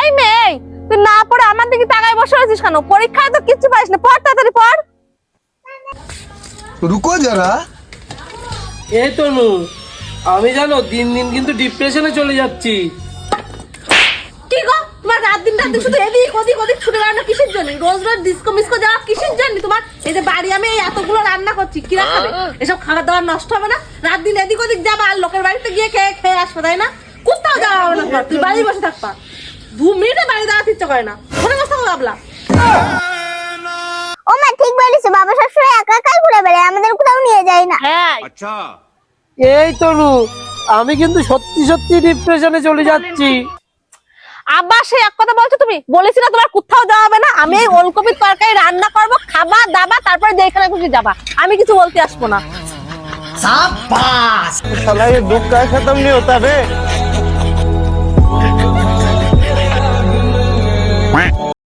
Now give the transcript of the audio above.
এই মেয়ে, তুই না পড়ে আমার দিকে তাকায় বসে আছিস কেন? পরীক্ষায় তো কিচ্ছু পারিস না, পড় তাড়াতাড়ি পড়। रुको जरा। এই তনু, আমি জানো দিন দিন কিন্তু ডিপ্রেশনে চলে যাচ্ছি। কি গো, তোমার রাত দিন শুধু এদিক ওদিক ওদিক ছুটে বেড়ানো কিসের জন্য? রোজ রোজ ডিস্কো মিস্কো যাওয়া কিসের জন্য তোমার? এই যে বাড়ি আমি এই এতগুলো রান্না করছি, কিরা খাবে? এসব খাবার দাবার নষ্ট হবে না? রাত দিন এদিক ওদিক যাবা আর লোকের বাড়িতে গিয়ে খেয়ে খেয়ে আসবে, তাই না? কোথাও যাওয়া হবে না তোমার, তুই বাড়ি বসে থাকবা। 2 মিনিটে বাড়ি দাঁড়াতে ইচ্ছা করে না, মনে বসে থাকো ভাবলা। ও মা ঠিক বলেছে, বাবা সবসময় একা একাই ঘুরে বেড়ায়, আমাদের কোথাও নিয়ে যায় না। হ্যাঁ এই তনু, আমি কিন্তু সত্যি সত্যি ডিপ্রেশনে চলে যাচ্ছি। আবার সেই এক কথা বলছো তুমি? বলেছি না তোমার কোথাও যাওয়া হবে না। আমি এই ওলকপির তরকারি রান্না করবো, খাবা দাবা, তারপরে যেখানে খুশি যাবা, আমি কিছু বলতে আসবো না। साला ये दुख का खत्म नहीं होता बे।